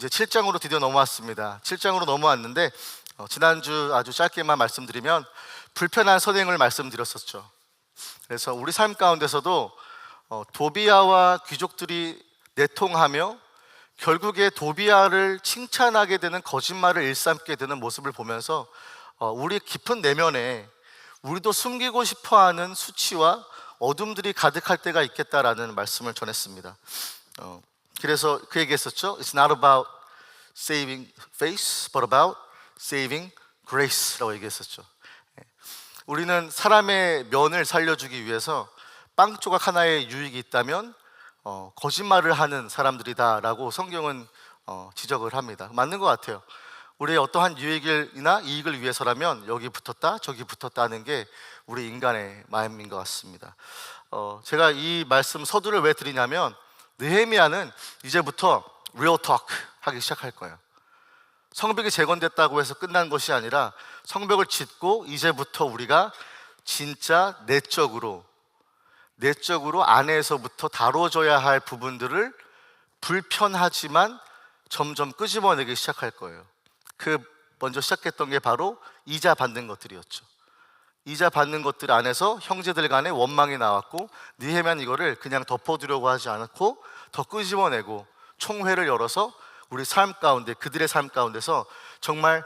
이제 7장으로 드디어 넘어왔습니다. 7장으로 넘어왔는데 지난주 아주 짧게만 말씀드리면 불편한 선행을 말씀드렸었죠. 그래서 우리 삶 가운데서도 도비아와 귀족들이 내통하며 결국에 도비아를 칭찬하게 되는 거짓말을 일삼게 되는 모습을 보면서 우리 깊은 내면에 우리도 숨기고 싶어하는 수치와 어둠들이 가득할 때가 있겠다라는 말씀을 전했습니다. 그래서 그 얘기했었죠. It's not about saving face, but about saving grace라고 얘기했었죠. 우리는 사람의 면을 살려주기 위해서 빵 조각 하나의 유익이 있다면 거짓말을 하는 사람들이다라고 성경은 지적을 합니다. 맞는 것 같아요. 우리의 어떠한 유익이나 이익을 위해서라면 여기 붙었다 저기 붙었다 하는 게 우리 인간의 마음인 것 같습니다. 제가 이 말씀 서두를 왜 드리냐면 느헤미야는 이제부터 real talk 하기 시작할 거예요. 성벽이 재건됐다고 해서 끝난 것이 아니라 성벽을 짓고 이제부터 우리가 진짜 내적으로 안에서부터 다뤄져야 할 부분들을 불편하지만 점점 끄집어내기 시작할 거예요. 그 먼저 시작했던 게 바로 이자 받는 것들이었죠. 이자 받는 것들 안에서 형제들 간에 원망이 나왔고 느헤미야는 이거를 그냥 덮어두려고 하지 않고 더 끄집어내고 총회를 열어서 우리 삶 가운데, 그들의 삶 가운데서 정말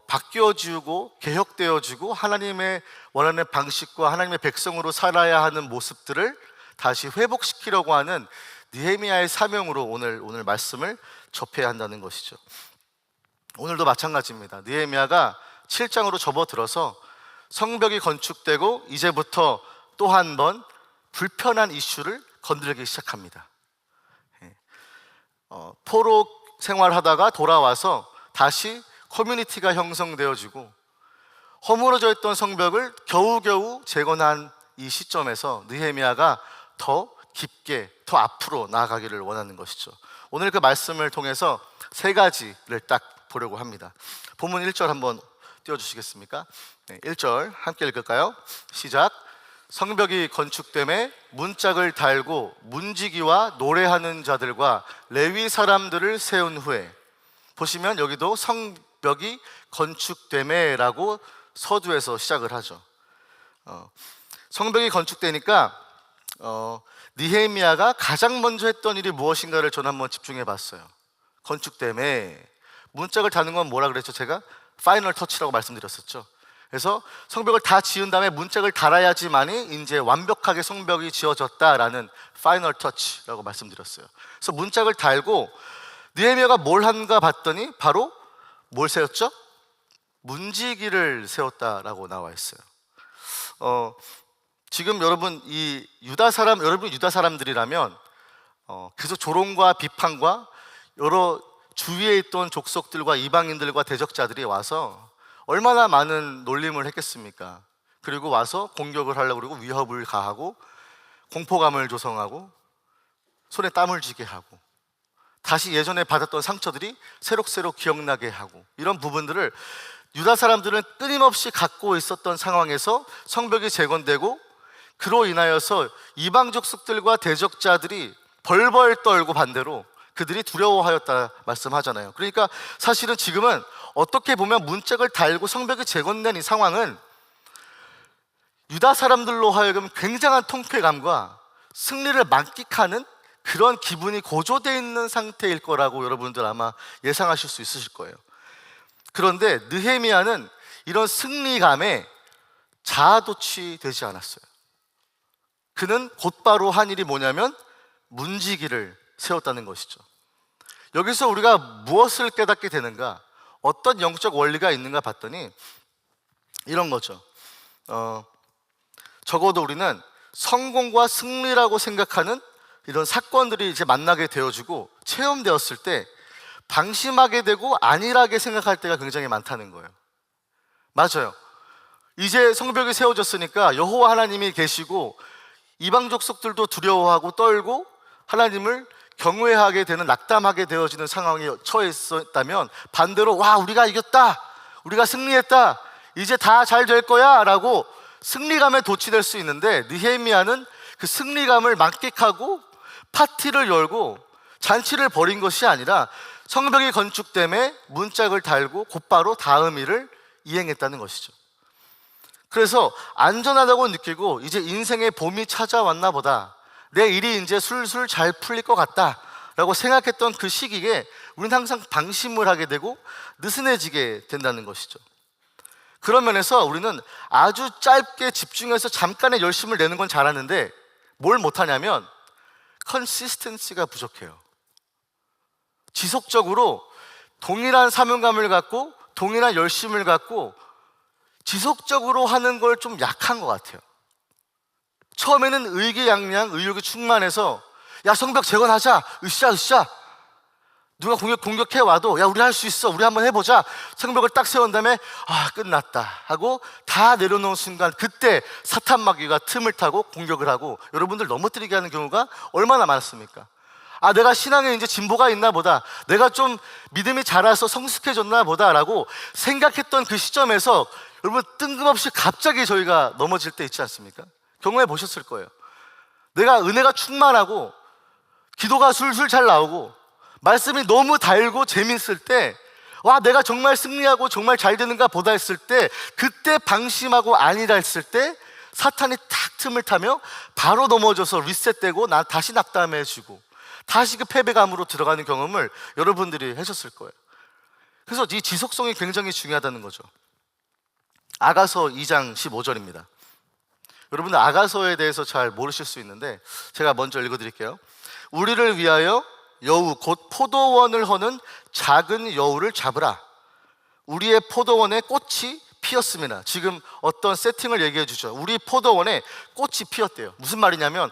바뀌어지고 개혁되어지고 하나님의 원하는 방식과 하나님의 백성으로 살아야 하는 모습들을 다시 회복시키려고 하는 느헤미야의 사명으로 오늘 말씀을 접해야 한다는 것이죠. 오늘도 마찬가지입니다. 느헤미야가 7장으로 접어들어서 성벽이 건축되고 이제부터 또 한 번 불편한 이슈를 건드리기 시작합니다. 포로 생활하다가 돌아와서 다시 커뮤니티가 형성되어지고 허물어져 있던 성벽을 겨우겨우 재건한 이 시점에서 느헤미야가 더 깊게 더 앞으로 나아가기를 원하는 것이죠. 오늘 그 말씀을 통해서 세 가지를 딱 보려고 합니다. 본문 1절 한번 띄워주시겠습니까? 1절 함께 읽을까요? 시작. 성벽이 건축됨에 문짝을 달고 문지기와 노래하는 자들과 레위 사람들을 세운 후에, 보시면 여기도 성벽이 건축됨에 라고 서두에서 시작을 하죠. 성벽이 건축되니까 느헤미야가 가장 먼저 했던 일이 무엇인가를 저는 한번 집중해 봤어요. 건축됨에 문짝을 다는 건 뭐라 그랬죠? 제가 파이널 터치라고 말씀드렸었죠. 그래서 성벽을 다 지은 다음에 문짝을 달아야지만이 이제 완벽하게 성벽이 지어졌다라는 파이널 터치라고 말씀드렸어요. 그래서 문짝을 달고 느헤미야가 뭘 한가 봤더니 바로 뭘 세웠죠? 문지기를 세웠다라고 나와 있어요. 지금 여러분 유다 사람들이라면 계속 조롱과 비판과 여러 주위에 있던 족속들과 이방인들과 대적자들이 와서 얼마나 많은 놀림을 했겠습니까? 그리고 와서 공격을 하려고 그러고 위협을 가하고 공포감을 조성하고 손에 땀을 쥐게 하고 다시 예전에 받았던 상처들이 새록새록 기억나게 하고, 이런 부분들을 유다 사람들은 끊임없이 갖고 있었던 상황에서 성벽이 재건되고 그로 인하여서 이방 족속들과 대적자들이 벌벌 떨고 반대로 그들이 두려워하였다 말씀하잖아요. 그러니까 사실은 지금은 어떻게 보면 문짝을 달고 성벽이 재건된 이 상황은 유다 사람들로 하여금 굉장한 통쾌감과 승리를 만끽하는 그런 기분이 고조되어 있는 상태일 거라고 여러분들 아마 예상하실 수 있으실 거예요. 그런데 느헤미야는 이런 승리감에 자아도취되지 않았어요. 그는 곧바로 한 일이 뭐냐면 문지기를 세웠다는 것이죠. 여기서 우리가 무엇을 깨닫게 되는가, 어떤 영적 원리가 있는가 봤더니 이런 거죠. 적어도 우리는 성공과 승리라고 생각하는 이런 사건들이 이제 만나게 되어지고 체험되었을 때 방심하게 되고 안일하게 생각할 때가 굉장히 많다는 거예요. 맞아요. 이제 성벽이 세워졌으니까 여호와 하나님이 계시고 이방 족속들도 두려워하고 떨고 하나님을 경외하게 되는, 낙담하게 되어지는 상황에 처해 있었다면 반대로 와, 우리가 이겼다, 우리가 승리했다, 이제 다 잘 될 거야 라고 승리감에 도취될 수 있는데, 느헤미야는 그 승리감을 만끽하고 파티를 열고 잔치를 벌인 것이 아니라 성벽이 건축됨에 문짝을 달고 곧바로 다음 일을 이행했다는 것이죠. 그래서 안전하다고 느끼고 이제 인생의 봄이 찾아왔나 보다, 내 일이 이제 술술 잘 풀릴 것 같다 라고 생각했던 그 시기에 우리는 항상 방심을 하게 되고 느슨해지게 된다는 것이죠. 그런 면에서 우리는 아주 짧게 집중해서 잠깐의 열심을 내는 건 잘하는데 뭘 못하냐면 컨시스턴시가 부족해요. 지속적으로 동일한 사명감을 갖고 동일한 열심을 갖고 지속적으로 하는 걸 좀 약한 것 같아요. 처음에는 의기양양, 의욕이 충만해서 야, 성벽 재건하자, 으쌰 누가 공격해 와도 야, 우리 할 수 있어, 우리 한번 해보자. 성벽을 딱 세운 다음에 아, 끝났다 하고 다 내려놓은 순간 그때 사탄 마귀가 틈을 타고 공격을 하고 여러분들 넘어뜨리게 하는 경우가 얼마나 많습니까? 아, 내가 신앙에 이제 진보가 있나 보다, 내가 좀 믿음이 자라서 성숙해졌나 보다 라고 생각했던 그 시점에서 여러분 뜬금없이 갑자기 저희가 넘어질 때 있지 않습니까? 경험해 보셨을 거예요. 내가 은혜가 충만하고 기도가 술술 잘 나오고 말씀이 너무 달고 재밌을 때, 와, 내가 정말 승리하고 정말 잘 되는가 보다 했을 때, 그때 방심하고 아니라 했을 때 사탄이 탁 틈을 타며 바로 넘어져서 리셋되고 나 다시 낙담해지고 다시 그 패배감으로 들어가는 경험을 여러분들이 하셨을 거예요. 그래서 이 지속성이 굉장히 중요하다는 거죠. 아가서 2장 15절입니다. 여러분들 아가서에 대해서 잘 모르실 수 있는데 제가 먼저 읽어드릴게요. 우리를 위하여 여우 곧 포도원을 허는 작은 여우를 잡으라. 우리의 포도원에 꽃이 피었습니다. 지금 어떤 세팅을 얘기해 주죠. 우리 포도원에 꽃이 피었대요. 무슨 말이냐면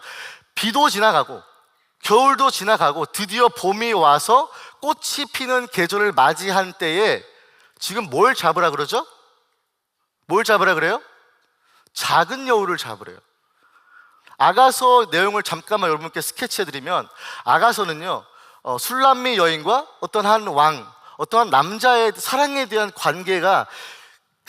비도 지나가고 겨울도 지나가고 드디어 봄이 와서 꽃이 피는 계절을 맞이한 때에 지금 뭘 잡으라 그러죠? 뭘 잡으라 그래요? 작은 여우를 잡으래요. 아가서 내용을 잠깐만 여러분께 스케치해드리면, 아가서는요 술람미 여인과 어떤 한 왕, 어떤 한 남자의 사랑에 대한 관계가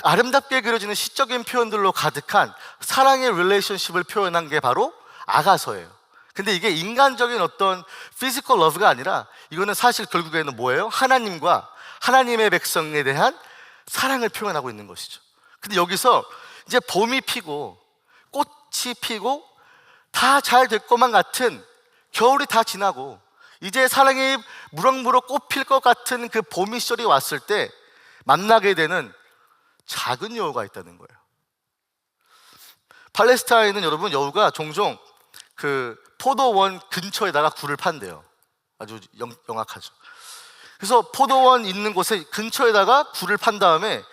아름답게 그려지는 시적인 표현들로 가득한 사랑의 릴레이션십을 표현한 게 바로 아가서예요. 근데 이게 인간적인 어떤 피지컬 러브가 아니라 이거는 사실 결국에는 뭐예요? 하나님과 하나님의 백성에 대한 사랑을 표현하고 있는 것이죠. 근데 여기서 이제 봄이 피고 꽃이 피고 다 잘 될 것만 같은 겨울이 다 지나고 이제 사랑이 무럭무럭 꽃필 것 같은 그 봄이 시절이 왔을 때 만나게 되는 작은 여우가 있다는 거예요. 팔레스타인은 여러분 여우가 종종 그 포도원 근처에다가 굴을 판대요. 아주 영악하죠. 그래서 포도원 있는 곳에 근처에다가 굴을 판 다음에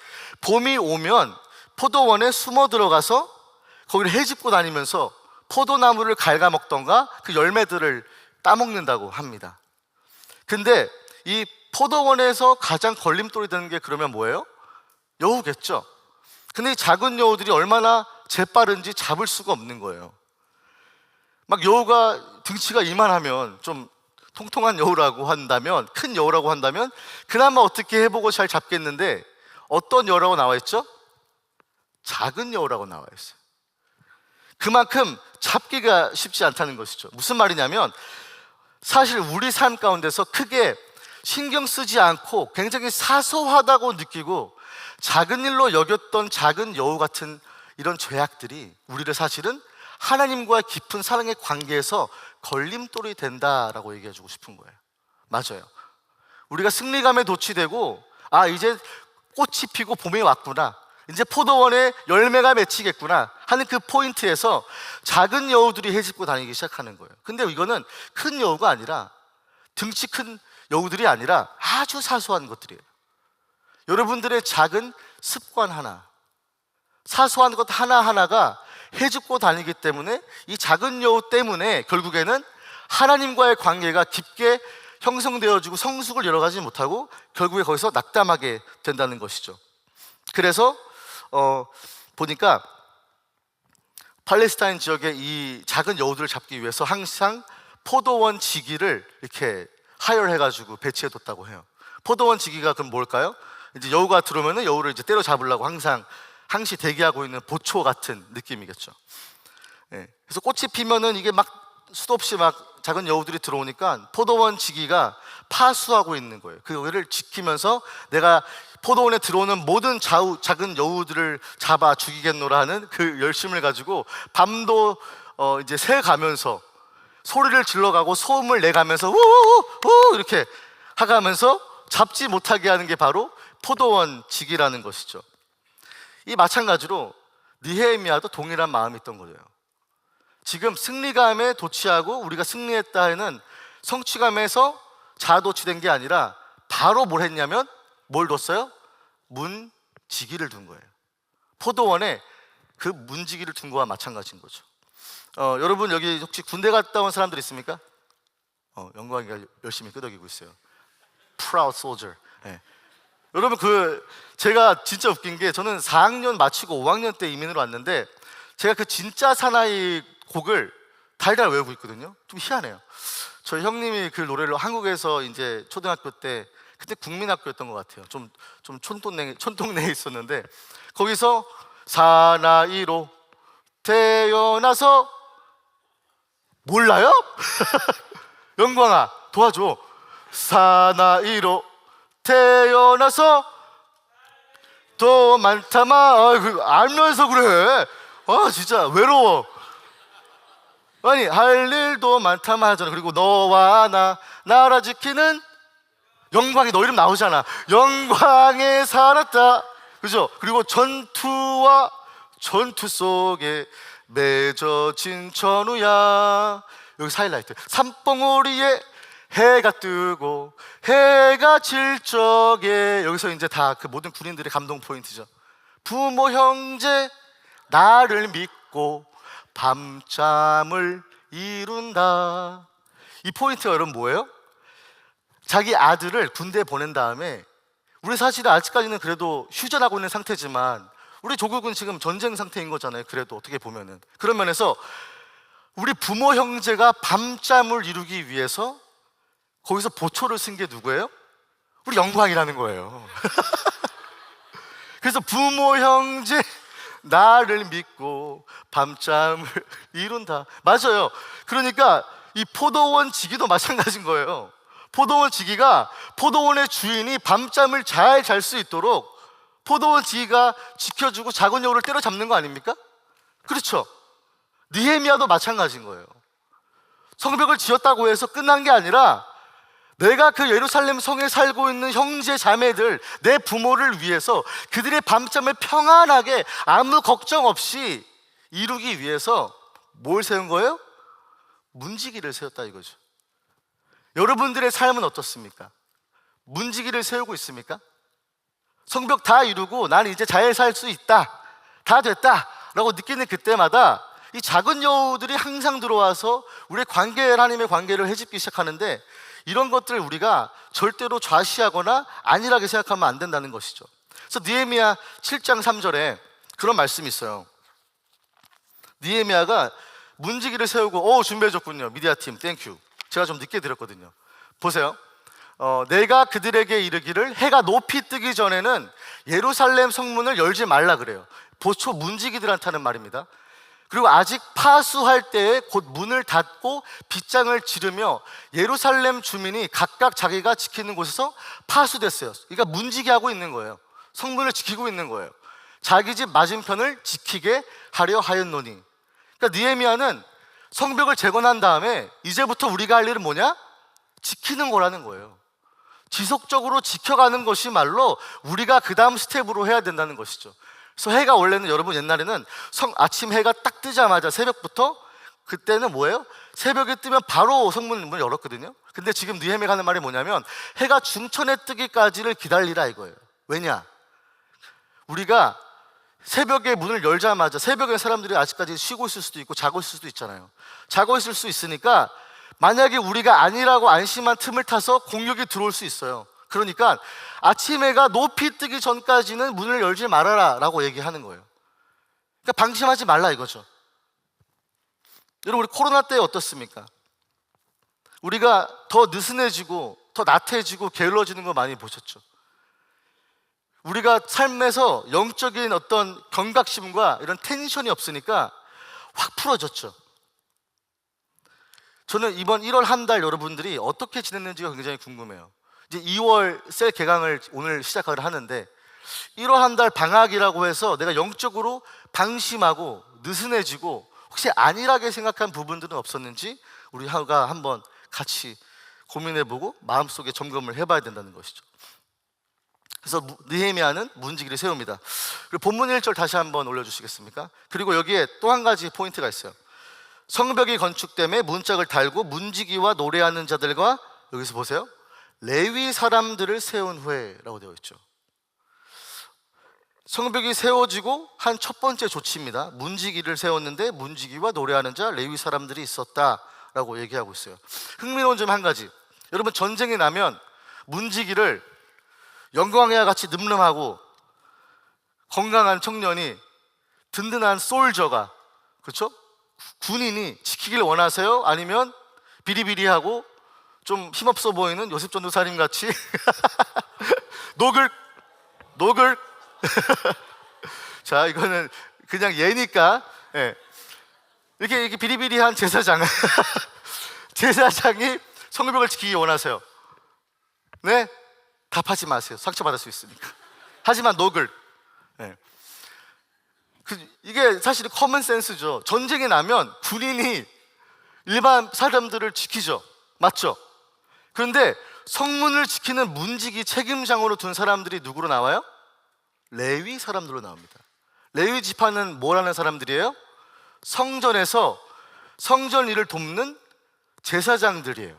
봄이 오면 포도원에 숨어 들어가서 거기를 헤집고 다니면서 포도나무를 갉아먹던가 그 열매들을 따먹는다고 합니다. 근데 이 포도원에서 가장 걸림돌이 되는 게 그러면 뭐예요? 여우겠죠. 근데 이 작은 여우들이 얼마나 재빠른지 잡을 수가 없는 거예요. 막 여우가 등치가 이만하면, 좀 통통한 여우라고 한다면, 큰 여우라고 한다면 그나마 어떻게 해보고 잘 잡겠는데 어떤 여우라고 나와 있죠? 작은 여우라고 나와 있어요. 그만큼 잡기가 쉽지 않다는 것이죠. 무슨 말이냐면 사실 우리 삶 가운데서 크게 신경 쓰지 않고 굉장히 사소하다고 느끼고 작은 일로 여겼던 작은 여우 같은 이런 죄악들이 우리를 사실은 하나님과의 깊은 사랑의 관계에서 걸림돌이 된다라고 얘기해 주고 싶은 거예요. 맞아요. 우리가 승리감에 도취되고 아, 이제 꽃이 피고 봄이 왔구나, 이제 포도원에 열매가 맺히겠구나 하는 그 포인트에서 작은 여우들이 헤집고 다니기 시작하는 거예요. 근데 이거는 큰 여우가 아니라, 등치 큰 여우들이 아니라 아주 사소한 것들이에요. 여러분들의 작은 습관 하나, 사소한 것 하나하나가 헤집고 다니기 때문에 이 작은 여우 때문에 결국에는 하나님과의 관계가 깊게 형성되어지고 성숙을 이뤄가지 못하고 결국에 거기서 낙담하게 된다는 것이죠. 그래서 보니까 팔레스타인 지역의 이 작은 여우들을 잡기 위해서 항상 포도원 지기를 이렇게 하열해가지고 배치해뒀다고 해요. 포도원 지기가 그럼 뭘까요? 이제 여우가 들어오면은 여우를 이제 때려 잡으려고 항상 항시 대기하고 있는 보초 같은 느낌이겠죠. 예. 그래서 꽃이 피면은 이게 막 수도 없이 막 작은 여우들이 들어오니까 포도원 지기가 파수하고 있는 거예요. 그거를 지키면서 내가 포도원에 들어오는 모든 작은 여우들을 잡아 죽이겠노라 하는 그 열심을 가지고 밤도 이제 새 가면서 소리를 질러가고 소음을 내가면서 우우우 이렇게 하가면서 잡지 못하게 하는 게 바로 포도원 지기라는 것이죠. 이 마찬가지로 느헤미야도 동일한 마음이 있던 거예요. 지금 승리감에 도취하고 우리가 승리했다 하는 성취감에서 자아도취된 게 아니라 바로 뭘 했냐면 뭘 뒀어요? 문지기를 둔 거예요. 포도원에 그 문지기를 둔 거와 마찬가지인 거죠. 여러분 여기 혹시 군대 갔다 온 사람들 있습니까? 영광이가 열심히 끄덕이고 있어요. Proud soldier. 네. 여러분 제가 진짜 웃긴 게 저는 4학년 마치고 5학년 때 이민을 왔는데 제가 그 진짜 사나이 곡을 달달 외우고 있거든요. 좀 희한해요. 저희 형님이 그 노래를 한국에서 이제 초등학교 때 그때 국민학교였던 것 같아요. 좀 촌동네에 있었는데 거기서 사나이로 태어나서 몰라요? 영광아 도와줘. 사나이로 태어나서 또 많다마. 알면서 그래. 진짜 외로워. 아니 할 일도 많다마 하잖아. 그리고 너와 나 나라 지키는 영광이 너 이름 나오잖아. 영광에 살았다. 그죠? 그리고 전투와 전투 속에 맺어진 전우야. 여기 하이라이트. 산봉우리에 해가 뜨고 해가 질 적에. 여기서 이제 다 그 모든 군인들의 감동 포인트죠. 부모 형제 나를 믿고 밤잠을 이룬다. 이 포인트가 여러분 뭐예요? 자기 아들을 군대에 보낸 다음에 우리 사실은 아직까지는 그래도 휴전하고 있는 상태지만 우리 조국은 지금 전쟁 상태인 거잖아요. 그래도 어떻게 보면은 그런 면에서 우리 부모 형제가 밤잠을 이루기 위해서 거기서 보초를 쓴 게 누구예요? 우리 영광이라는 거예요. 그래서 부모 형제 나를 믿고 밤잠을 이룬다. 맞아요. 그러니까 이 포도원 지기도 마찬가지인 거예요. 포도원 지기가 포도원의 주인이 밤잠을 잘 잘 수 있도록 포도원 지기가 지켜주고 작은 여우를 때려잡는 거 아닙니까? 그렇죠. 느헤미야도 마찬가지인 거예요. 성벽을 지었다고 해서 끝난 게 아니라 내가 그 예루살렘 성에 살고 있는 형제 자매들, 내 부모를 위해서 그들의 밤잠을 평안하게 아무 걱정 없이 이루기 위해서 뭘 세운 거예요? 문지기를 세웠다 이거죠. 여러분들의 삶은 어떻습니까? 문지기를 세우고 있습니까? 성벽 다 이루고 나는 이제 잘 살 수 있다, 다 됐다 라고 느끼는 그때마다 이 작은 여우들이 항상 들어와서 우리의 하나님의 관계를 해집기 시작하는데 이런 것들을 우리가 절대로 좌시하거나 안일하게 생각하면 안 된다는 것이죠. 그래서 느헤미야 7장 3절에 그런 말씀이 있어요. 느헤미야가 문지기를 세우고 준비해줬군요. 미디어팀 땡큐. 제가 좀 늦게 드렸거든요. 보세요. 내가 그들에게 이르기를 해가 높이 뜨기 전에는 예루살렘 성문을 열지 말라 그래요. 보초 문지기들한테 하는 말입니다. 그리고 아직 파수할 때에 곧 문을 닫고 빗장을 지르며 예루살렘 주민이 각각 자기가 지키는 곳에서 파수됐어요. 그러니까 문지기하고 있는 거예요. 성문을 지키고 있는 거예요. 자기 집 맞은편을 지키게 하려 하였노니. 그러니까 느헤미야는 성벽을 재건한 다음에 이제부터 우리가 할 일은 뭐냐? 지키는 거라는 거예요. 지속적으로 지켜가는 것이 말로 우리가 그 다음 스텝으로 해야 된다는 것이죠. 그래서 해가 원래는 여러분 옛날에는 아침 해가 딱 뜨자마자 새벽부터 그때는 뭐예요? 새벽에 뜨면 바로 성문을 열었거든요. 근데 지금 느헤미야가 하는 말이 뭐냐면 해가 중천에 뜨기까지를 기다리라 이거예요. 왜냐? 우리가 새벽에 문을 열자마자 새벽에 사람들이 아직까지 쉬고 있을 수도 있고 자고 있을 수도 있잖아요. 자고 있을 수 있으니까 만약에 우리가 아니라고 안심한 틈을 타서 공격이 들어올 수 있어요. 그러니까 아침 해가 높이 뜨기 전까지는 문을 열지 말아라 라고 얘기하는 거예요. 그러니까 방심하지 말라 이거죠. 여러분 우리 코로나 때 어떻습니까? 우리가 더 느슨해지고 더 나태해지고 게을러지는 거 많이 보셨죠? 우리가 삶에서 영적인 어떤 경각심과 이런 텐션이 없으니까 확 풀어졌죠. 저는 이번 1월 한 달 여러분들이 어떻게 지냈는지가 굉장히 궁금해요. 이제 2월 셀 개강을 오늘 시작을 하는데 1월 한 달 방학이라고 해서 내가 영적으로 방심하고 느슨해지고 혹시 안일하게 생각한 부분들은 없었는지 우리가 한번 같이 고민해보고 마음속에 점검을 해봐야 된다는 것이죠. 그래서 느헤미야는 문지기를 세웁니다. 그리고 본문 1절 다시 한번 올려주시겠습니까? 그리고 여기에 또 한 가지 포인트가 있어요. 성벽이 건축됨에 문짝을 달고 문지기와 노래하는 자들과, 여기서 보세요, 레위 사람들을 세운 후에라고 되어 있죠. 성벽이 세워지고 한 첫 번째 조치입니다. 문지기를 세웠는데 문지기와 노래하는 자 레위 사람들이 있었다라고 얘기하고 있어요. 흥미로운 점 한 가지, 여러분 전쟁이 나면 문지기를 영광이와 같이 늠름하고 건강한 청년이, 든든한 솔저가, 그렇죠? 군인이 지키길 원하세요? 아니면 비리비리하고 좀 힘없어 보이는 요셉 전도사님 같이 노글 자, 이거는 그냥 예니까, 예. 이렇게 비리비리한 제사장 제사장이 성벽을 지키기 원하세요? 네? 답하지 마세요. 상처받을 수 있으니까. 하지만 노글, 예. 이게 사실 커먼 센스죠. 전쟁이 나면 군인이 일반 사람들을 지키죠. 맞죠? 그런데 성문을 지키는 문지기 책임장으로 둔 사람들이 누구로 나와요? 레위 사람들로 나옵니다. 레위 지파는 뭘 하는 사람들이에요? 성전에서 성전 일을 돕는 제사장들이에요.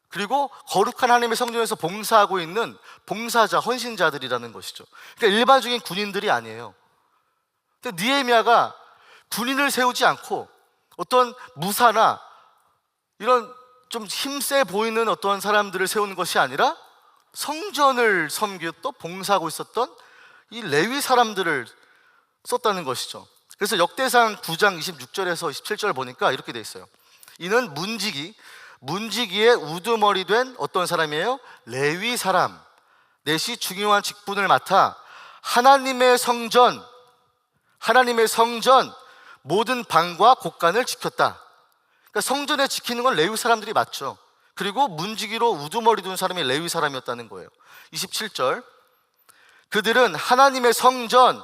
그리고 거룩한 하나님의 성전에서 봉사하고 있는 봉사자, 헌신자들이라는 것이죠. 그러니까 일반적인 군인들이 아니에요. 근데 느헤미야가 군인을 세우지 않고 어떤 무사나 이런 좀 힘세 보이는 어떤 사람들을 세우는 것이 아니라 성전을 섬기고 봉사하고 있었던 이 레위 사람들을 썼다는 것이죠. 그래서 역대상 9장 26절에서 27절 보니까 이렇게 돼 있어요. 이는 문지기의 우두머리 된 어떤 사람이에요? 레위 사람 넷이 중요한 직분을 맡아 하나님의 성전 모든 방과 곳간을 지켰다. 그러니까 성전에 지키는 건 레위 사람들이 맞죠. 그리고 문지기로 우두머리 둔 사람이 레위 사람이었다는 거예요. 27절, 그들은 하나님의 성전을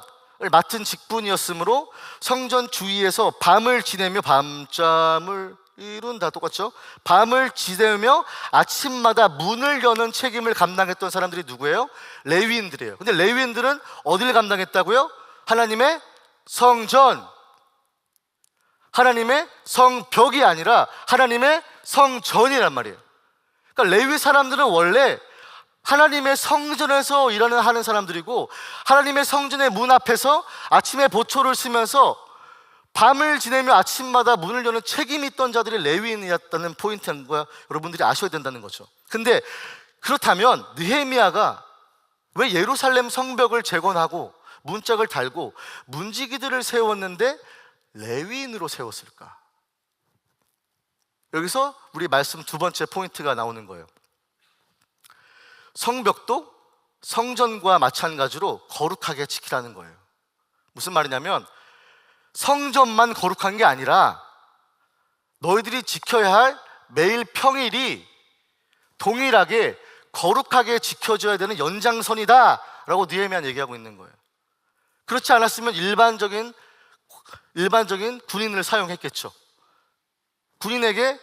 맡은 직분이었으므로 성전 주위에서 밤을 지내며, 밤잠을 이룬다, 똑같죠? 밤을 지새우며 아침마다 문을 여는 책임을 감당했던 사람들이 누구예요? 레위인들이에요. 근데 레위인들은 어디를 감당했다고요? 하나님의 성전, 하나님의 성벽이 아니라 하나님의 성전이란 말이에요. 그러니까 레위 사람들은 원래 하나님의 성전에서 일하는 하는 사람들이고, 하나님의 성전의 문 앞에서 아침에 보초를 쓰면서 밤을 지내며 아침마다 문을 여는 책임이 있던 자들이 레위인이었다는 포인트인 거야. 여러분들이 아셔야 된다는 거죠. 근데 그렇다면 느헤미야가 왜 예루살렘 성벽을 재건하고 문짝을 달고 문지기들을 세웠는데 레위인으로 세웠을까? 여기서 우리 말씀 두 번째 포인트가 나오는 거예요. 성벽도 성전과 마찬가지로 거룩하게 지키라는 거예요. 무슨 말이냐면 성전만 거룩한 게 아니라 너희들이 지켜야 할 매일 평일이 동일하게 거룩하게 지켜져야 되는 연장선이다 라고 느헤미야는 얘기하고 있는 거예요. 그렇지 않았으면 일반적인 군인을 사용했겠죠. 군인에게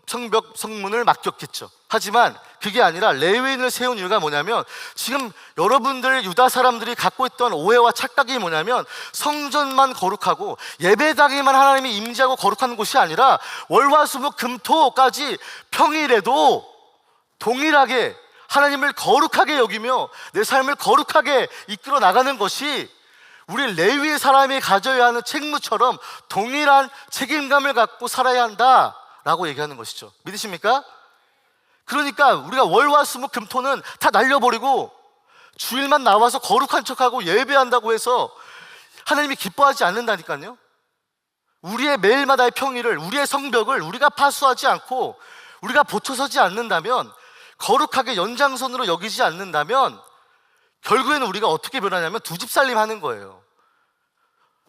성벽, 성문을 맡겼겠죠. 하지만 그게 아니라 레위인을 세운 이유가 뭐냐면, 지금 여러분들 유다 사람들이 갖고 있던 오해와 착각이 뭐냐면, 성전만 거룩하고 예배당에만 하나님이 임재하고 거룩한 곳이 아니라 월화수목 금토까지 평일에도 동일하게 하나님을 거룩하게 여기며 내 삶을 거룩하게 이끌어 나가는 것이 우리 레위의 사람이 가져야 하는 책무처럼 동일한 책임감을 갖고 살아야 한다라고 얘기하는 것이죠. 믿으십니까? 그러니까 우리가 월화수목 금토는 다 날려버리고 주일만 나와서 거룩한 척하고 예배한다고 해서 하나님이 기뻐하지 않는다니까요. 우리의 매일마다의 평일을, 우리의 성벽을 우리가 파수하지 않고 우리가 보초서지 않는다면, 거룩하게 연장선으로 여기지 않는다면 결국에는 우리가 어떻게 변하냐면 두 집 살림 하는 거예요.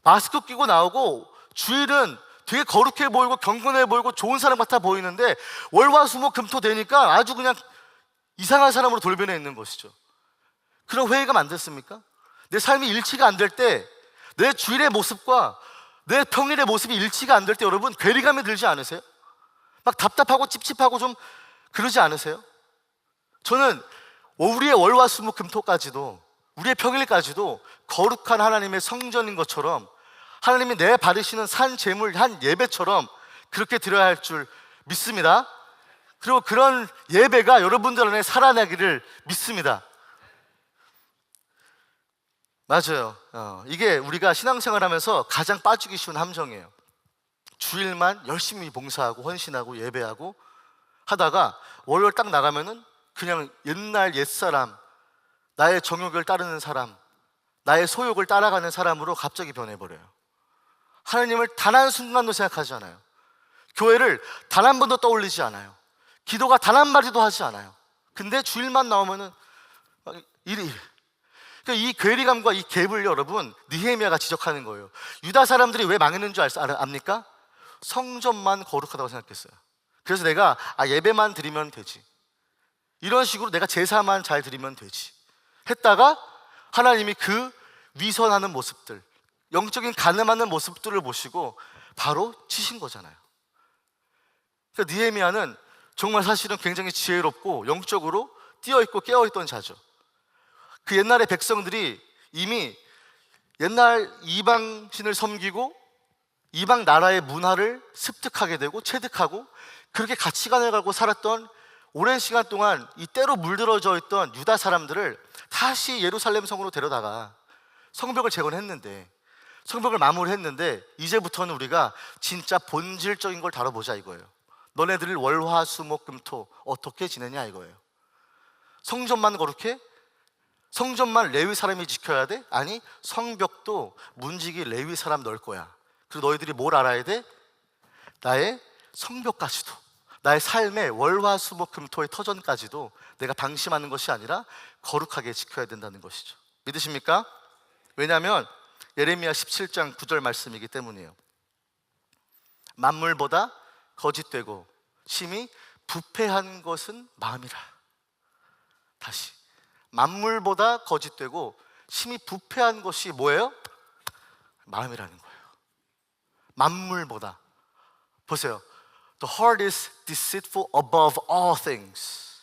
마스크 끼고 나오고 주일은 되게 거룩해 보이고 경건해 보이고 좋은 사람 같아 보이는데 월화수목금토 되니까 아주 그냥 이상한 사람으로 돌변해 있는 것이죠. 그런 회의감 안 됐습니까? 내 삶이 일치가 안 될 때, 내 주일의 모습과 내 평일의 모습이 일치가 안 될 때 여러분 괴리감이 들지 않으세요? 막 답답하고 찝찝하고 좀 그러지 않으세요? 저는 우리의 월화수목금토까지도, 우리의 평일까지도 거룩한 하나님의 성전인 것처럼, 하나님이 내 받으시는 산 제물 한 예배처럼 그렇게 드려야 할 줄 믿습니다. 그리고 그런 예배가 여러분들 안에 살아나기를 믿습니다. 맞아요. 이게 우리가 신앙생활하면서 가장 빠지기 쉬운 함정이에요. 주일만 열심히 봉사하고 헌신하고 예배하고 하다가 월요일 딱 나가면은 그냥 옛날 옛사람, 나의 정욕을 따르는 사람, 나의 소욕을 따라가는 사람으로 갑자기 변해버려요. 하나님을 단 한순간도 생각하지 않아요. 교회를 단 한 번도 떠올리지 않아요. 기도가 단 한마디도 하지 않아요. 근데 주일만 나오면은 이래. 그러니까 이 괴리감과 이 갭을 여러분 느헤미야가 지적하는 거예요. 유다 사람들이 왜 망했는 줄 압니까? 성전만 거룩하다고 생각했어요. 그래서 내가 예배만 드리면 되지, 이런 식으로 내가 제사만 잘 드리면 되지 했다가 하나님이 그 위선하는 모습들, 영적인 가늠하는 모습들을 보시고 바로 치신 거잖아요. 그러니까 느헤미야는 정말 사실은 굉장히 지혜롭고 영적으로 뛰어있고 깨어있던 자죠. 그 옛날의 백성들이 이미 옛날 이방신을 섬기고 이방 나라의 문화를 습득하게 되고 체득하고 그렇게 가치관을 갖고 살았던, 오랜 시간 동안 이 때로 물들어져 있던 유다 사람들을 다시 예루살렘 성으로 데려다가 성벽을 재건했는데, 성벽을 마무리했는데 이제부터는 우리가 진짜 본질적인 걸 다뤄보자 이거예요. 너네들 월화수목금토 어떻게 지내냐 이거예요. 성전만 거룩해? 성전만 레위 사람이 지켜야 돼? 아니, 성벽도 문지기 레위 사람 넣을 거야. 그리고 너희들이 뭘 알아야 돼? 나의 성벽까지도, 나의 삶의 월화수목금토의 터전까지도 내가 방심하는 것이 아니라 거룩하게 지켜야 된다는 것이죠. 믿으십니까? 왜냐하면 예레미야 17장 9절 말씀이기 때문이에요. 만물보다 거짓되고 심히 부패한 것은 마음이라. 다시, 만물보다 거짓되고 심히 부패한 것이 뭐예요? 마음이라는 거예요. 만물보다. 보세요. The heart is deceitful above all things.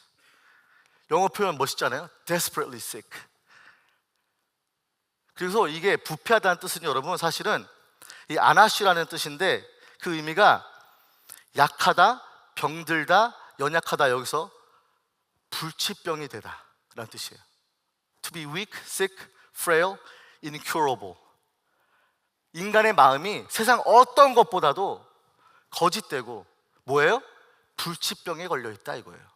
영어 표현 멋있잖아요. Desperately sick. 그래서 이게 부패하다는 뜻은 여러분 사실은 이 아나시라는 뜻인데 그 의미가 약하다, 병들다, 연약하다, 여기서 불치병이 되다 라는 뜻이에요. To be weak, sick, frail, incurable. 인간의 마음이 세상 어떤 것보다도 거짓되고 뭐예요? 불치병에 걸려있다 이거예요.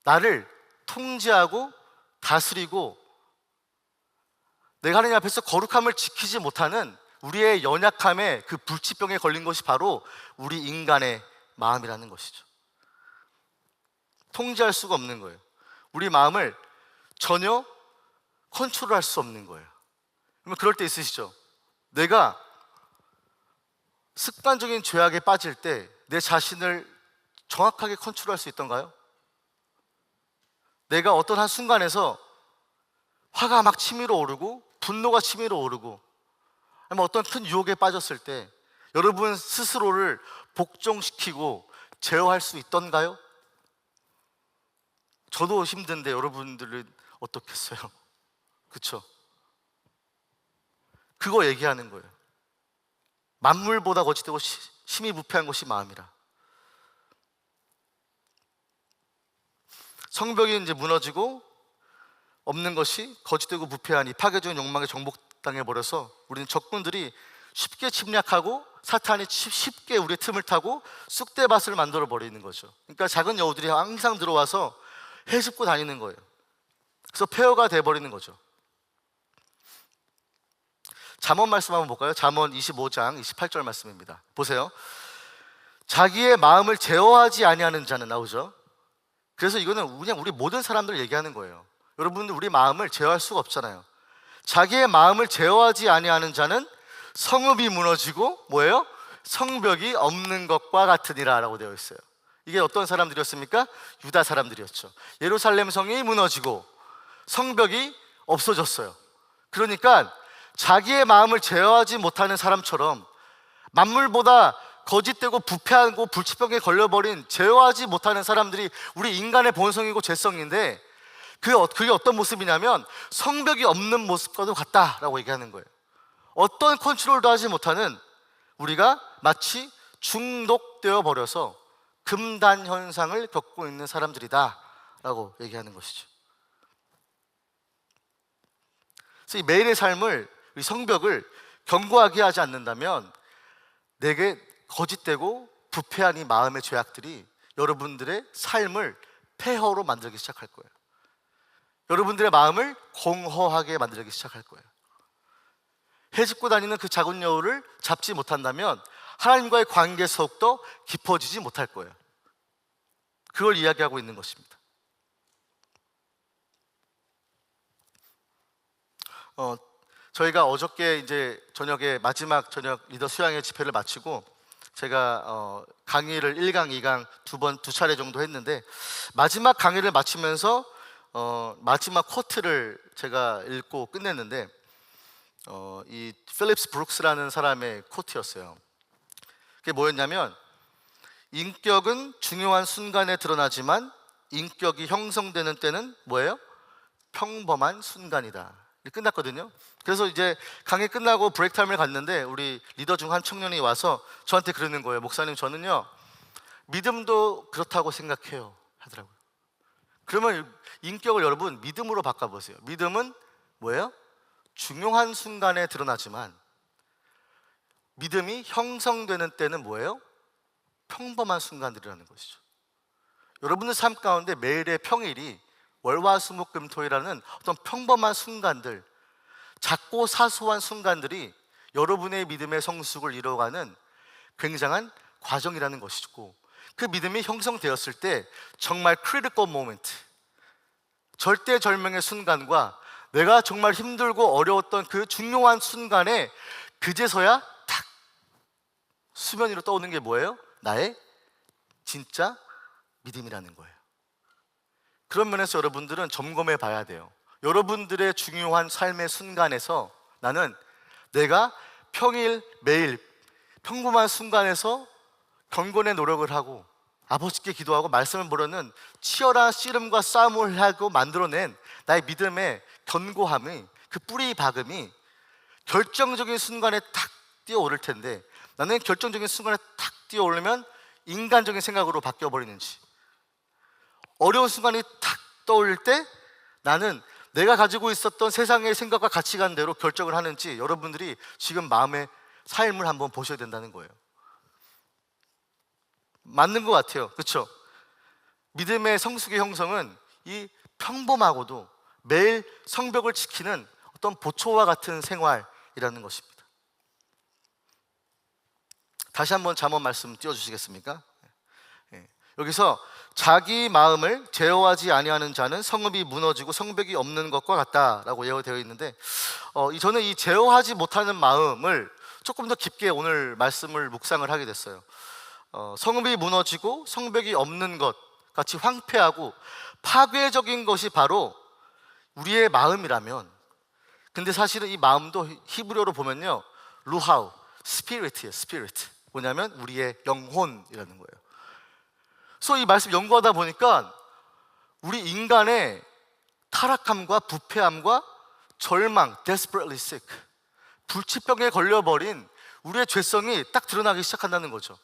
나를 통제하고 다스리고 내가 하나님 앞에서 거룩함을 지키지 못하는 우리의 연약함에 그 불치병에 걸린 것이 바로 우리 인간의 마음이라는 것이죠. 통제할 수가 없는 거예요. 우리 마음을 전혀 컨트롤할 수 없는 거예요. 그러면 그럴 때 있으시죠? 내가 습관적인 죄악에 빠질 때 내 자신을 정확하게 컨트롤할 수 있던가요? 내가 어떤 한 순간에서 화가 막 치밀어 오르고 분노가 치밀어 오르고 아니면 어떤 큰 유혹에 빠졌을 때 여러분 스스로를 복종시키고 제어할 수 있던가요? 저도 힘든데 여러분들은 어떻겠어요? 그렇죠? 그거 얘기하는 거예요. 만물보다 거짓되고 심히 부패한 것이 마음이라. 성벽이 이제 무너지고 없는 것이 거짓되고 부패하니 파괴적인 욕망에 정복당해 버려서 우리는 적군들이 쉽게 침략하고 사탄이 쉽게 우리의 틈을 타고 쑥대밭을 만들어 버리는 거죠. 그러니까 작은 여우들이 항상 들어와서 헤집고 다니는 거예요. 그래서 폐허가 돼 버리는 거죠. 잠언 말씀 한번 볼까요? 잠언 25장 28절 말씀입니다. 보세요. 자기의 마음을 제어하지 아니하는 자는, 나오죠. 그래서 이거는 그냥 우리 모든 사람들 얘기하는 거예요. 여러분들 우리 마음을 제어할 수가 없잖아요. 자기의 마음을 제어하지 아니하는 자는 성읍이 무너지고 뭐예요? 성벽이 없는 것과 같으니라 라고 되어 있어요. 이게 어떤 사람들이었습니까? 유다 사람들이었죠. 예루살렘 성이 무너지고 성벽이 없어졌어요. 그러니까 자기의 마음을 제어하지 못하는 사람처럼 만물보다 거짓되고 부패하고 불치병에 걸려버린 제어하지 못하는 사람들이 우리 인간의 본성이고 죄성인데, 그게 어떤 모습이냐면 성벽이 없는 모습과도 같다라고 얘기하는 거예요. 어떤 컨트롤도 하지 못하는 우리가 마치 중독되어 버려서 금단 현상을 겪고 있는 사람들이다 라고 얘기하는 것이죠. 그래서 이 매일의 삶을, 이 성벽을 견고하게 하지 않는다면 내게 거짓되고 부패한 이 마음의 죄악들이 여러분들의 삶을 폐허로 만들기 시작할 거예요. 여러분들의 마음을 공허하게 만들기 시작할 거예요. 헤집고 다니는 그 작은 여우를 잡지 못한다면 하나님과의 관계 속도 깊어지지 못할 거예요. 그걸 이야기하고 있는 것입니다. 저희가 어저께 이제 저녁에 마지막 저녁 리더 수양회 집회를 마치고 제가 강의를 1강, 2강 두 차례 정도 했는데, 마지막 강의를 마치면서 마지막 코트를 제가 읽고 끝냈는데 이 필립스 브룩스라는 사람의 코트였어요. 그게 뭐였냐면, 인격은 중요한 순간에 드러나지만 인격이 형성되는 때는 뭐예요? 평범한 순간이다. 끝났거든요. 그래서 이제 강의 끝나고 브레이크 타임을 갔는데 우리 리더 중 한 청년이 와서 저한테 그러는 거예요. 목사님, 저는요 믿음도 그렇다고 생각해요 하더라고요. 그러면 인격을 여러분 믿음으로 바꿔보세요. 믿음은 뭐예요? 중요한 순간에 드러나지만 믿음이 형성되는 때는 뭐예요? 평범한 순간들이라는 것이죠. 여러분의 삶 가운데 매일의 평일이 월화수목금토일이라는 어떤 평범한 순간들, 작고 사소한 순간들이 여러분의 믿음의 성숙을 이루어가는 굉장한 과정이라는 것이고, 그 믿음이 형성되었을 때 정말 크리티컬 모멘트, 절대절명의 순간과 내가 정말 힘들고 어려웠던 그 중요한 순간에 그제서야 탁 수면 위로 떠오르는 게 뭐예요? 나의 진짜 믿음이라는 거예요. 그런 면에서 여러분들은 점검해 봐야 돼요. 여러분들의 중요한 삶의 순간에서 나는 내가 평일 매일 평범한 순간에서 경건의 노력을 하고 아버지께 기도하고 말씀을 보려는 치열한 씨름과 싸움을 하고 만들어낸 나의 믿음의 견고함이, 그 뿌리 박음이 결정적인 순간에 탁 뛰어오를 텐데, 나는 결정적인 순간에 탁 뛰어오르면 인간적인 생각으로 바뀌어버리는지, 어려운 순간이 탁 떠올릴 때 나는 내가 가지고 있었던 세상의 생각과 가치관대로 결정을 하는지, 여러분들이 지금 마음의 삶을 한번 보셔야 된다는 거예요. 맞는 것 같아요. 그렇죠? 믿음의 성숙의 형성은 이 평범하고도 매일 성벽을 지키는 어떤 보초와 같은 생활이라는 것입니다. 다시 한번 잠언 말씀 띄워주시겠습니까? 여기서 자기 마음을 제어하지 아니하는 자는 성읍이 무너지고 성벽이 없는 것과 같다라고 예언되어 있는데, 저는 이 제어하지 못하는 마음을 조금 더 깊게 오늘 말씀을 묵상을 하게 됐어요. 성읍이 무너지고 성벽이 없는 것 같이 황폐하고 파괴적인 것이 바로 우리의 마음이라면, 근데 사실은 이 마음도 히브리어로 보면요 루하우, 스피릿이에요. 스피릿, 뭐냐면 우리의 영혼이라는 거예요. 그래서 이 말씀 연구하다 보니까 우리 인간의 타락함과 부패함과 절망, desperately sick, 불치병에 걸려버린 우리의 죄성이 딱 드러나기 시작한다는 거죠.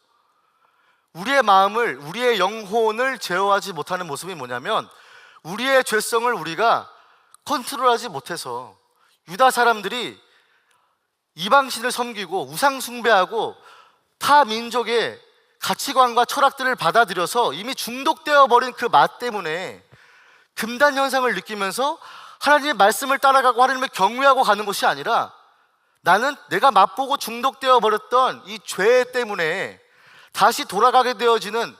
우리의 마음을, 우리의 영혼을 제어하지 못하는 모습이 뭐냐면, 우리의 죄성을 우리가 컨트롤하지 못해서 유다 사람들이 이방신을 섬기고 우상 숭배하고 타 민족의 가치관과 철학들을 받아들여서 이미 중독되어 버린 그 맛 때문에 금단 현상을 느끼면서 하나님의 말씀을 따라가고 하나님을 경외하고 가는 것이 아니라, 나는 내가 맛보고 중독되어 버렸던 이 죄 때문에 다시 돌아가게 되어지는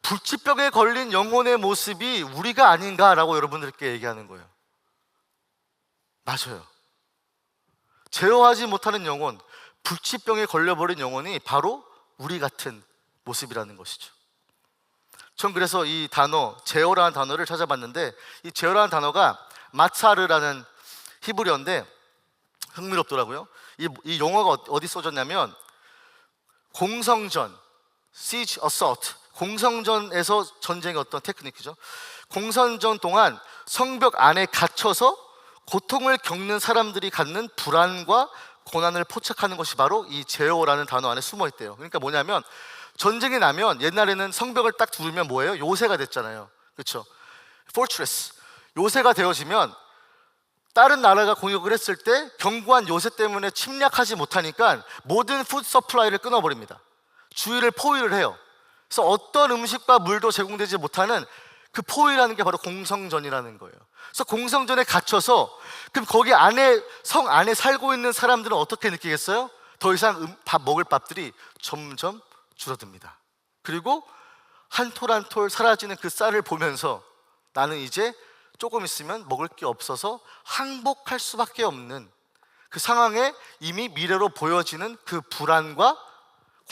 불치병에 걸린 영혼의 모습이 우리가 아닌가라고 여러분들께 얘기하는 거예요. 맞아요. 제어하지 못하는 영혼, 불치병에 걸려버린 영혼이 바로 우리 같은 모습이라는 것이죠. 전 그래서 이 단어 제어라는 단어를 찾아봤는데, 이 제어라는 단어가 마차르라는 히브리어인데 흥미롭더라고요. 이 용어가 어디 써졌냐면 공성전, siege assault, 공성전에서 전쟁의 어떤 테크닉이죠. 공성전 동안 성벽 안에 갇혀서 고통을 겪는 사람들이 갖는 불안과 고난을 포착하는 것이 바로 이 제어라는 단어 안에 숨어 있대요. 그러니까 뭐냐면 전쟁이 나면 옛날에는 성벽을 딱 두르면 뭐예요? 요새가 됐잖아요. 그렇죠? fortress, 요새가 되어지면 다른 나라가 공격을 했을 때 견고한 요새 때문에 침략하지 못하니까 모든 푸드 서플라이를 끊어버립니다. 주위를 포위를 해요. 그래서 어떤 음식과 물도 제공되지 못하는 그 포위라는 게 바로 공성전이라는 거예요. 그래서 공성전에 갇혀서 그럼 거기 안에, 성 안에 살고 있는 사람들은 어떻게 느끼겠어요? 더 이상 먹을 밥들이 점점 줄어듭니다. 그리고 한 톨 한 톨 사라지는 그 쌀을 보면서 나는 이제 조금 있으면 먹을 게 없어서 항복할 수밖에 없는 그 상황에 이미 미래로 보여지는 그 불안과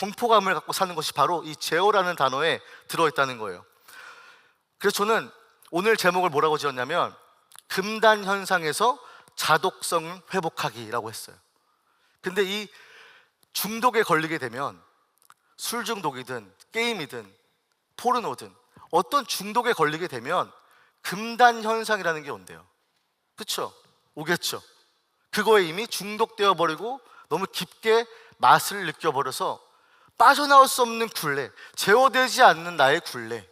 공포감을 갖고 사는 것이 바로 이 제어라는 단어에 들어있다는 거예요. 그래서 저는 오늘 제목을 뭐라고 지었냐면 금단 현상에서 자독성 회복하기라고 했어요. 근데 이 중독에 걸리게 되면 술 중독이든 게임이든 포르노든 어떤 중독에 걸리게 되면 금단 현상이라는 게 온대요. 그렇죠? 오겠죠. 그거에 이미 중독되어 버리고 너무 깊게 맛을 느껴버려서 빠져나올 수 없는 굴레, 제어되지 않는 나의 굴레,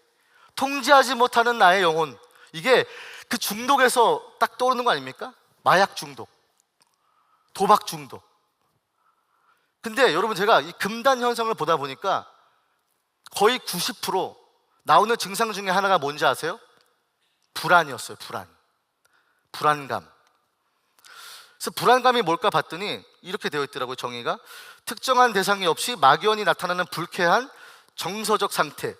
통제하지 못하는 나의 영혼, 이게 그 중독에서 딱 떠오르는 거 아닙니까? 마약 중독, 도박 중독. 근데 여러분, 제가 이 금단 현상을 보다 보니까 거의 90% 나오는 증상 중에 하나가 뭔지 아세요? 불안이었어요. 불안감. 그래서 불안감이 뭘까 봤더니 이렇게 되어 있더라고요. 정의가 특정한 대상이 없이 막연히 나타나는 불쾌한 정서적 상태,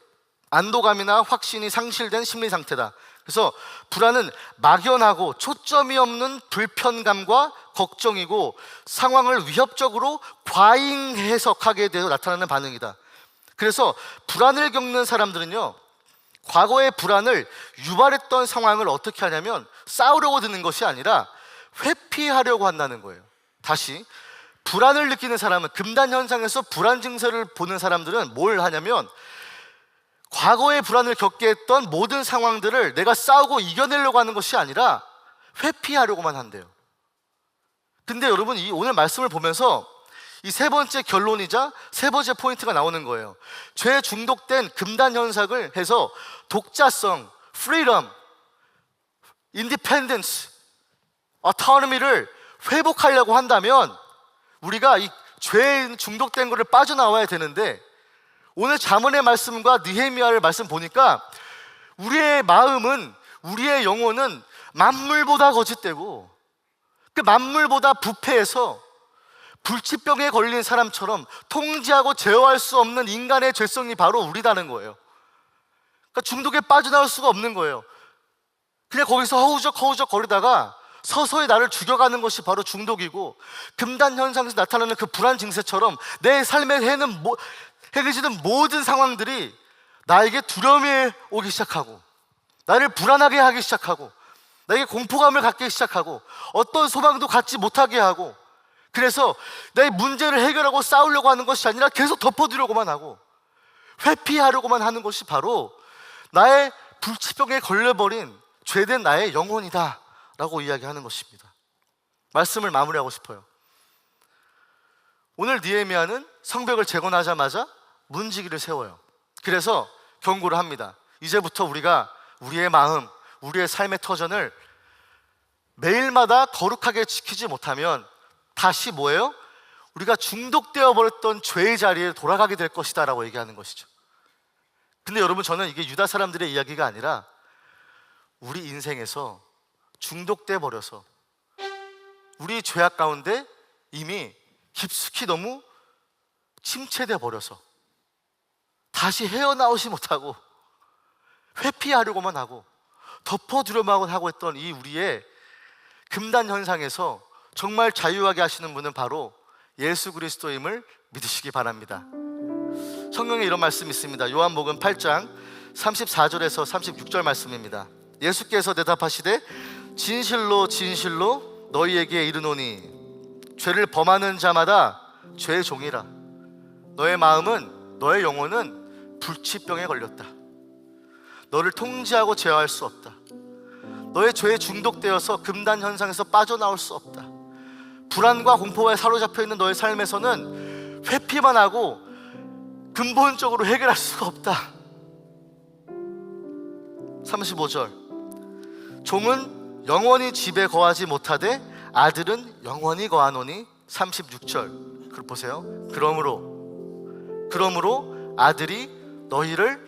안도감이나 확신이 상실된 심리 상태다. 그래서 불안은 막연하고 초점이 없는 불편감과 걱정이고 상황을 위협적으로 과잉 해석하게 되어 나타나는 반응이다. 그래서 불안을 겪는 사람들은요, 과거의 불안을 유발했던 상황을 어떻게 하냐면 싸우려고 드는 것이 아니라 회피하려고 한다는 거예요. 다시, 불안을 느끼는 사람은, 금단 현상에서 불안 증세를 보는 사람들은 뭘 하냐면 과거의 불안을 겪게 했던 모든 상황들을 내가 싸우고 이겨내려고 하는 것이 아니라 회피하려고만 한대요. 근데 여러분, 이 오늘 말씀을 보면서 이 세 번째 결론이자 세 번째 포인트가 나오는 거예요. 죄에 중독된 금단 현상을 해서 독자성, freedom, independence, autonomy를 회복하려고 한다면 우리가 이 죄에 중독된 것을 빠져나와야 되는데, 오늘 잠언의 말씀과 느헤미야의 말씀 보니까 우리의 마음은, 우리의 영혼은 만물보다 거짓되고 그 만물보다 부패해서 불치병에 걸린 사람처럼 통제하고 제어할 수 없는 인간의 죄성이 바로 우리다는 거예요. 그러니까 중독에 빠져나올 수가 없는 거예요. 그냥 거기서 허우적 거리다가 서서히 나를 죽여가는 것이 바로 중독이고, 금단 현상에서 나타나는 그 불안 증세처럼 내 삶에 해결지는 모든 상황들이 나에게 두려움이 오기 시작하고, 나를 불안하게 하기 시작하고, 나에게 공포감을 갖기 시작하고, 어떤 소망도 갖지 못하게 하고, 그래서 내 문제를 해결하고 싸우려고 하는 것이 아니라 계속 덮어두려고만 하고 회피하려고만 하는 것이 바로 나의 불치병에 걸려버린 죄된 나의 영혼이다 라고 이야기하는 것입니다. 말씀을 마무리하고 싶어요. 오늘 느헤미야는 성벽을 재건하자마자 문지기를 세워요. 그래서 경고를 합니다. 이제부터 우리가 우리의 마음, 우리의 삶의 터전을 매일마다 거룩하게 지키지 못하면 다시 뭐예요? 우리가 중독되어 버렸던 죄의 자리에 돌아가게 될 것이다 라고 얘기하는 것이죠. 근데 여러분, 저는 이게 유다 사람들의 이야기가 아니라 우리 인생에서 중독돼 버려서 우리 죄악 가운데 이미 깊숙이 너무 침체돼 버려서 다시 헤어나오지 못하고 회피하려고만 하고 덮어두려고만 하고 했던 이 우리의 금단 현상에서 정말 자유하게 하시는 분은 바로 예수 그리스도임을 믿으시기 바랍니다. 성경에 이런 말씀이 있습니다. 요한복음 8장 34절에서 36절 말씀입니다. 예수께서 대답하시되 진실로 진실로 너희에게 이르노니 죄를 범하는 자마다 죄의 종이라. 너의 마음은, 너의 영혼은 불치병에 걸렸다. 너를 통제하고 제어할 수 없다. 너의 죄에 중독되어서 금단 현상에서 빠져나올 수 없다. 불안과 공포에 사로잡혀 있는 너의 삶에서는 회피만 하고 근본적으로 해결할 수가 없다. 35절 종은 영원히 집에 거하지 못하되 아들은 영원히 거하노니. 36절 그걸 보세요. 그러므로 아들이 너희를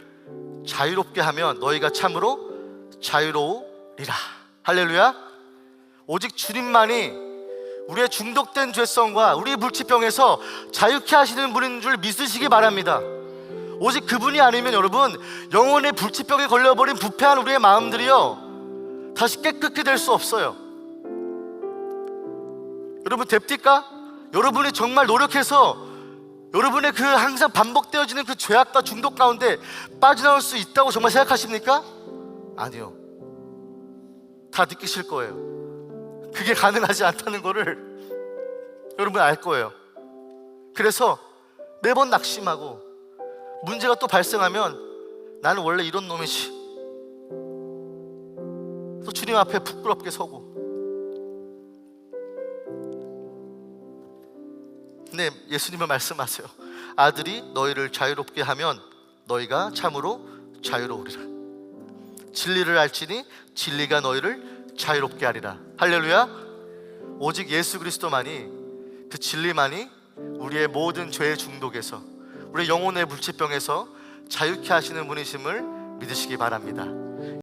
자유롭게 하면 너희가 참으로 자유로우리라. 할렐루야. 오직 주님만이 우리의 중독된 죄성과 우리의 불치병에서 자유케 하시는 분인 줄 믿으시기 바랍니다. 오직 그분이 아니면 여러분, 영혼의 불치병에 걸려버린 부패한 우리의 마음들이요 다시 깨끗게 될 수 없어요. 여러분 됩니까? 여러분이 정말 노력해서 여러분의 그 항상 반복되어지는 그 죄악과 중독 가운데 빠져나올 수 있다고 정말 생각하십니까? 아니요. 다 느끼실 거예요. 그게 가능하지 않다는 거를 여러분 알 거예요. 그래서 매번 낙심하고 문제가 또 발생하면 나는 원래 이런 놈이지, 또 주님 앞에 부끄럽게 서고. 근데 예수님은 말씀하세요. 아들이 너희를 자유롭게 하면 너희가 참으로 자유로우리라. 진리를 알지니 진리가 너희를 자유롭게 하리라. 할렐루야. 오직 예수 그리스도만이, 그 진리만이 우리의 모든 죄의 중독에서, 우리의 영혼의 불치병에서 자유케 하시는 분이심을 믿으시기 바랍니다.